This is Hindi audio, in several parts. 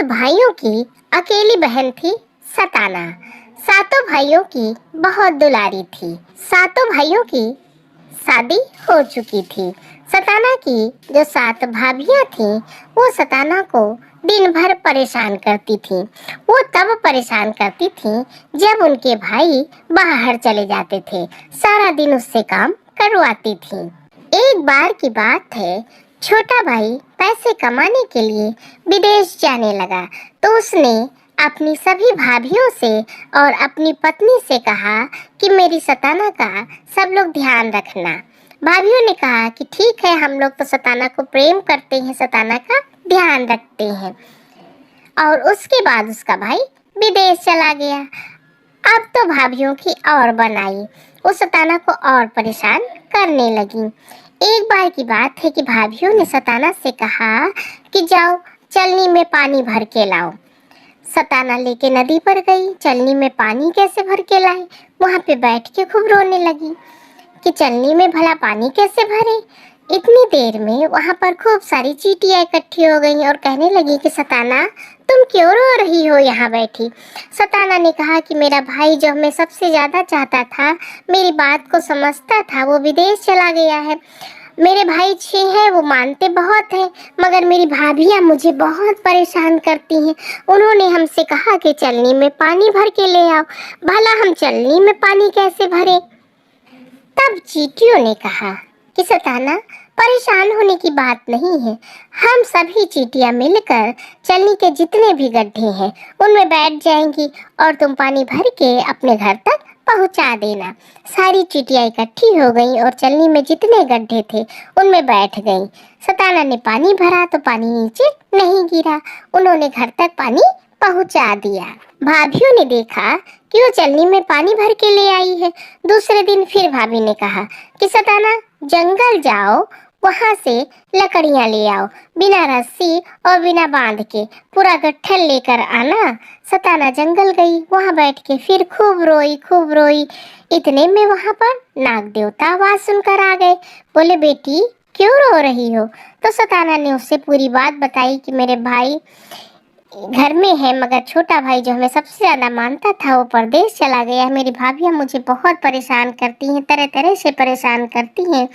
भाइयों की अकेली बहन थी सताना। सातों भाइयों की बहुत दुलारी थी। सातों भाइयों की शादी हो चुकी थी। सताना की जो 7 भाभियां थीं, वो सताना को दिन भर परेशान करती थीं। वो तब परेशान करती थीं जब उनके भाई बाहर चले जाते थे। सारा दिन उससे काम करवाती थीं। एक बार की बात है, छोटा भाई पैसे कमाने के लिए विदेश जाने लगा, तो उसने अपनी सभी भाभियों से और अपनी पत्नी से कहा कि मेरी सताना का सब लोग ध्यान रखना। भाभियों ने कहा कि ठीक है, हम लोग तो सताना को प्रेम करते हैं, सताना का ध्यान रखते हैं। और उसके बाद उसका भाई विदेश चला गया। अब तो भाभियों की और बनाई, वो सताना को और परेशान करने लगी। एक बार की बात है कि भाभियों ने सताना से कहा कि जाओ चलनी में पानी भर के लाओ। सताना लेके नदी पर गई। चलनी में पानी कैसे भर के लाए? वहाँ पे बैठ के खूब रोने लगी कि चलनी में भला पानी कैसे भरे। इतनी देर में वहाँ पर खूब सारी चींटियाँ इकट्ठी हो गई और कहने लगी कि सताना, तुम क्यों रो रही हो यहाँ बैठी? सताना ने कहा कि मेरा भाई जो हमें सबसे ज़्यादा चाहता था, मेरी बात को समझता था, वो विदेश चला गया है। मेरे भाई 6 हैं, वो मानते बहुत हैं, मगर मेरी भाभियाँ मुझे बहुत परेशान करती हैं। उन्होंने हमसे कहा कि चलनी में पानी भर के ले आओ। भला हम चलनी में पानी कैसे भरें? तब चींटियों ने कहा कि सताना, परेशान होने की बात नहीं है। हम सभी चींटियां मिलकर चलनी के जितने भी गड्ढे हैं उनमें बैठ जाएंगी और तुम पानी भर के अपने घर तक पहुंचा देना। सारी चींटियां इकट्ठी हो गईं और चलनी में जितने गड्ढे थे उनमें बैठ गईं। सताना ने पानी भरा तो पानी नीचे नहीं गिरा। उन्होंने घर तक पानी पहुंचा दिया। भाभियों ने देखा कि वो चलनी में पानी भर के ले आई है। दूसरे दिन फिर भाभी ने कहा कि सताना, जंगल जाओ, वहां से लकड़ियां ले आओ, बिना रस्सी और बिना बांध के पूरा गट्ठल लेकर आना। सताना जंगल गई, वहां बैठ के फिर खूब रोई, खूब रोई। इतने में वहां पर नाग देवता आवाज सुनकर आ गए। बोले, बेटी क्यों रो रही हो? तो सताना ने उससे पूरी बात बताई कि मेरे भाई घर में है, मगर छोटा भाई जो हमें सबसे ज्यादा मानता था वो परदेश चला गया है। मेरी भाभियाँ मुझे बहुत परेशान करती हैं, तरह तरह से परेशान करती हैं।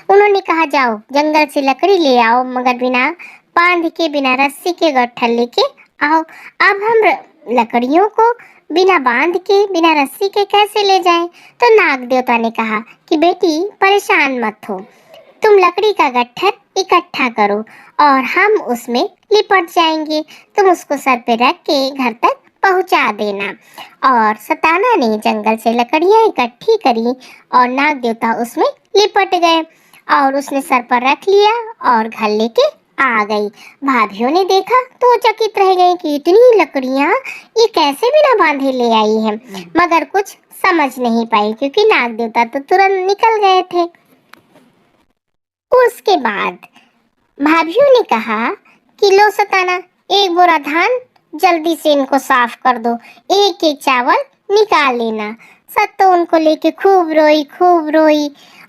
उन्होंने कहा जाओ जंगल से लकड़ी ले आओ, मगर बिना बांध के, बिना रस्सी के गट्ठल लेके आओ। अब हम लकड़ियों को बिना बांध के, बिना रस्सी के कैसे ले जाएं? तो नाग देवता ने कहा कि बेटी परेशान मत हो, तुम लकड़ी का गट्ठर इकट्ठा करो और हम उसमें लिपट जाएंगे। तुम उसको सर पे रख के घर तक पहुंचा देना। और सताना ने जंगल से लकड़ियां इकट्ठी करी और नाग देवता उसमें लिपट गए और उसने सर पर रख लिया और घर लेके आ गई। भाभियों ने देखा तो चकित रह गई कि इतनी लकड़ियां ये कैसे बिना बांधे ले आई है, मगर कुछ समझ नहीं पाई क्योंकि नाग देवता तो तुरंत निकल गए थे। उसके बाद भाभियों ने कहा कि लो सताना, एक बोरा धान जल्दी से इनको साफ कर दो, एक एक चावल निकाल लेना। सत्तो उनको लेके खूब रोई, खूब रोई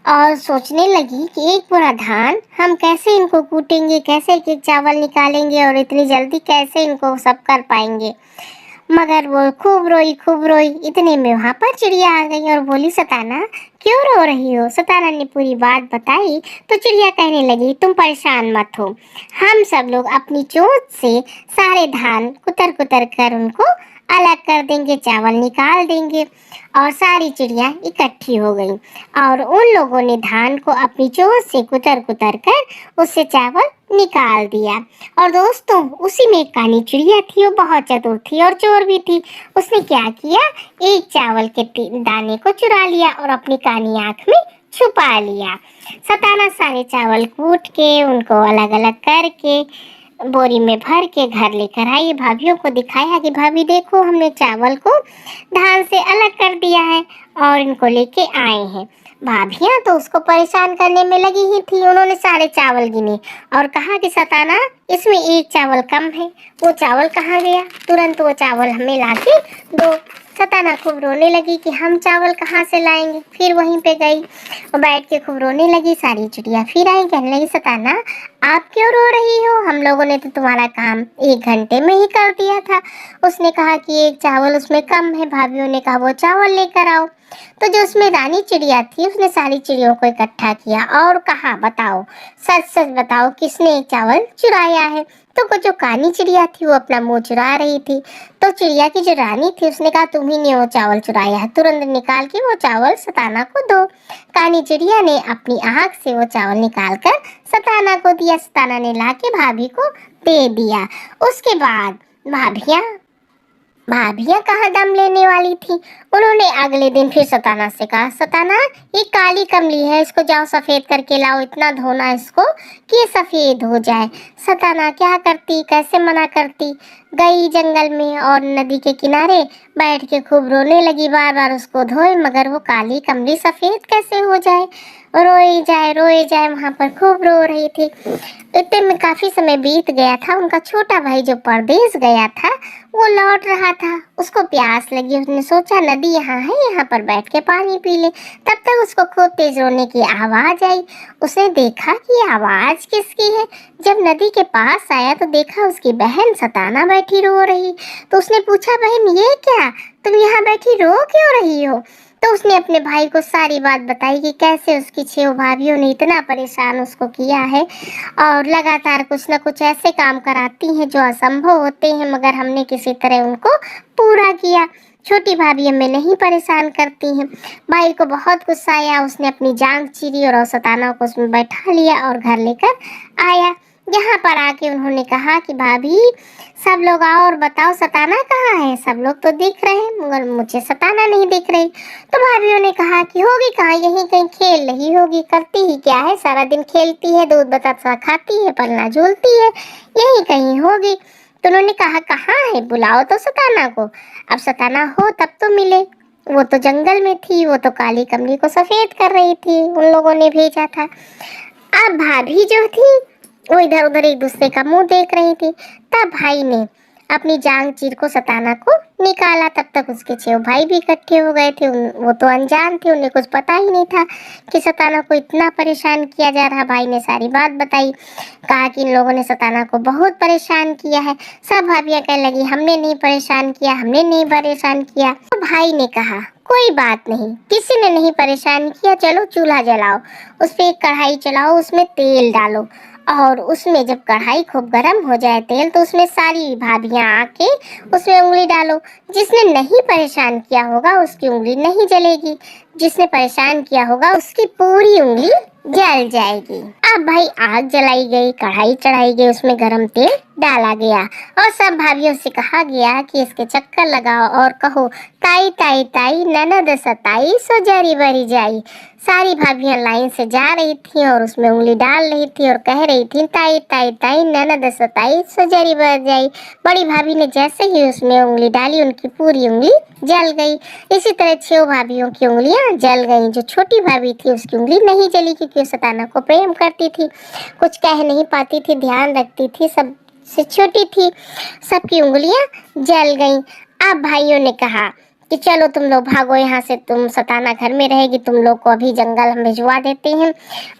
और सोचने लगी कि एक बोरा धान हम कैसे इनको कूटेंगे, कैसे एक एक चावल निकालेंगे और इतनी जल्दी कैसे इनको सब कर पाएंगे। मगर वो खूब रोई, खूब रोई। इतने में वहाँ पर चिड़िया आ गई और बोली, सताना क्यों रो रही हो? सताना ने पूरी बात बताई तो चिड़िया कहने लगी, तुम परेशान मत हो, हम सब लोग अपनी चोंच से सारे धान कुतर कुतर कर उनको अलग कर देंगे, चावल निकाल देंगे। और सारी चिड़िया इकट्ठी हो गई और उन लोगों ने धान को अपनी चोंच से कुतर कुतर कर उससे चावल निकाल दिया। और दोस्तों, उसी में एक कानी चिड़िया थी, वो बहुत चतुर थी और चोर भी थी। उसने क्या किया, एक चावल के दाने को चुरा लिया और अपनी कानी आंख में छुपा लिया। सताना सारे चावल कूट के उनको अलग अलग करके बोरी में भर के घर लेकर आई। भाभियों को दिखाया कि भाभी देखो, हमने चावल को धान से अलग कर दिया है और इनको लेके आए हैं। भाभियां तो उसको परेशान करने में लगी ही थी। उन्होंने सारे चावल गिने और कहा कि सताना, इसमें एक चावल कम है, वो चावल कहाँ गया? तुरंत वो चावल हमें लाके दो। सताना खूब रोने लगी कि हम चावल कहाँ से लाएंगे। फिर वहीं पे गई और बैठ के खूब रोने लगी। सारी चिड़िया फिर आई, कहने लगी सताना आप क्यों रो रही हो, हम लोगों ने तो तुम्हारा काम 1 घंटे में ही कर दिया था। उसने कहा कि एक चावल उसमें कम है। भाभीियों ने कहा वो चावल लेकर आओ। तो जो उसमें रानी चिड़िया थी उसने सारी चिड़ियों को इकट्ठा किया और कहा बताओ, सच सच बताओ किसने चावल चुराया है। तो जो कानी चिड़िया थी वो अपना मुंह चुरा रही थी। तो चिड़िया की जो रानी थी उसने कहा तुम ही ने वो चावल चुराया है, तुरंत निकाल के वो चावल सताना को दो। कानी चिड़िया ने अपनी आँख से वो चावल निकाल कर सताना को दिया। सताना ने लाके भाभी को दे दिया। उसके बाद भाभियाँ भाभियाँ कहाँ दम लेने वाली थी। उन्होंने अगले दिन फिर सताना से कहा सताना ये काली कमली है, इसको जाओ सफेद करके लाओ, इतना धोना इसको कि ये सफेद हो जाए। सताना क्या करती, कैसे मना करती। गई जंगल में और नदी के किनारे बैठ के खूब रोने लगी, बार बार उसको धोए मगर वो काली कमली सफेद कैसे हो जाए। रोए जाए वहाँ पर खूब रो रही थी। इतने में काफी समय बीत गया था। उनका छोटा भाई जो परदेश गया था वो लौट रहा था। उसको प्यास लगी, उसने सोचा नदी यहाँ है, यहाँ पर बैठ के पानी पी ले। तब तक उसको खूब तेज रोने की आवाज आई। उसने देखा कि ये आवाज किसकी है। जब नदी के पास आया तो देखा उसकी बहन सताना बैठी रो रही। तो उसने पूछा बहन ये क्या, तुम यहाँ बैठी रो क्यों रही हो। तो उसने अपने भाई को सारी बात बताई कि कैसे उसकी 6 भाभियों ने इतना परेशान उसको किया है और लगातार कुछ न कुछ ऐसे काम कराती हैं जो असंभव होते हैं, मगर हमने किसी तरह उनको पूरा किया। छोटी भाभी हमें नहीं परेशान करती हैं। भाई को बहुत गुस्सा आया, उसने अपनी जांघ चीरी और सताना को उसमें बैठा लिया और घर लेकर आया। यहाँ पर आके उन्होंने कहा कि भाभी सब लोग आओ और बताओ सताना कहाँ है। सब लोग तो दिख रहे हैं मगर मुझे सताना नहीं दिख रही। तो भाभीियों ने कहा कि होगी कहाँ, यहीं कहीं खेल रही होगी, करती ही क्या है, सारा दिन खेलती है, दूध बतासा खाती है, पलना झूलती है, यहीं कहीं होगी। तो उन्होंने कहा कहाँ है, बुलाओ तो सताना को। अब सताना हो तब तो मिले। वो तो जंगल में थी, वो तो काली कमली को सफेद कर रही थी, उन लोगों ने भेजा था। अब भाभी जो थी वो इधर उधर एक दूसरे का मुंह देख रही थी। तब भाई ने अपनी जांग चीर को सताना को निकाला। तब तक उसके 6 भाई भी इकट्ठे हो गए थे। वो तो अनजान थे, उन्हें कुछ पता ही नहीं था कि सताना को इतना परेशान किया जा रहा। भाई ने सारी बात बताई, कहा कि इन लोगों ने सताना को बहुत परेशान किया है। सब भाभियां कहने लगी हमने नहीं परेशान किया, हमने नहीं परेशान किया। तो भाई ने कहा कोई बात नहीं, किसी ने नहीं परेशान किया, चलो चूल्हा जलाओ, उस पर एक कढ़ाई चलाओ, उसमें तेल डालो और उसमें जब कढ़ाई खूब गर्म हो जाए तेल तो उसमें सारी भाभियां आके उसमें उंगली डालो। जिसने नहीं परेशान किया होगा उसकी उंगली नहीं जलेगी, जिसने परेशान किया होगा उसकी पूरी उंगली जल जाएगी। अब भाई आग जलाई गई, कढ़ाई चढ़ाई गई, उसमें गरम तेल डाला गया और सब भाभियों से कहा गया कि इसके चक्कर लगाओ और कहो ताई ताई ताई ननद सताई सो जरी बरी जाई। सारी भाभियां लाइन से जा रही थी और उसमें उंगली डाल रही थी और कह रही थी ताई ताई ताई ननद सताई सो जरी बर जाई। बड़ी भाभी ने जैसे ही उसमें उंगली डाली उनकी पूरी उंगली जल गई। इसी तरह 6 भाभियों की उंगलियां जल गईं। जो छोटी भाभी थी उसकी उंगली नहीं जली क्योंकि वो सताना को प्रेम करती थी, कुछ कह नहीं पाती थी, ध्यान रखती थी, सबसे छोटी थी, सबकी उंगलियां जल गईं। अब भाइयों ने कहा कि चलो तुम लोग भागो यहाँ से, तुम सताना घर में रहेगी, तुम लोग को अभी जंगल हम भिजवा देते हैं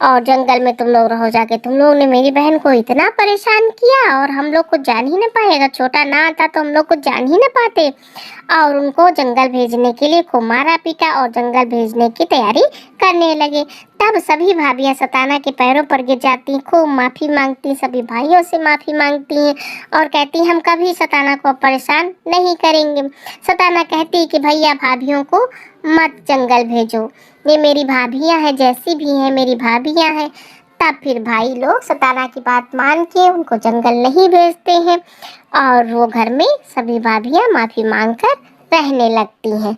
और जंगल में तुम लोग रहो जाके। तुम लोगों ने मेरी बहन को इतना परेशान किया और हम लोग को जान ही न पाएगा, छोटा ना आता तो हम लोग को जान ही न पाते। और उनको जंगल भेजने के लिए खूब मारा पीटा और जंगल भेजने की तैयारी करने लगे। तब सभी भाभियां सताना के पैरों पर गिर जाती, खूब माफ़ी मांगती, सभी भाइयों से माफ़ी मांगती हैं और कहती हम कभी सताना को परेशान नहीं करेंगे। सताना कहती कि भैया भाभियों को मत जंगल भेजो, ये मेरी भाभियां हैं, जैसी भी हैं मेरी भाभियां हैं। तब फिर भाई लोग सताना की बात मान के उनको जंगल नहीं भेजते हैं और वो घर में सभी भाभियां माफ़ी मांग कर रहने लगती हैं।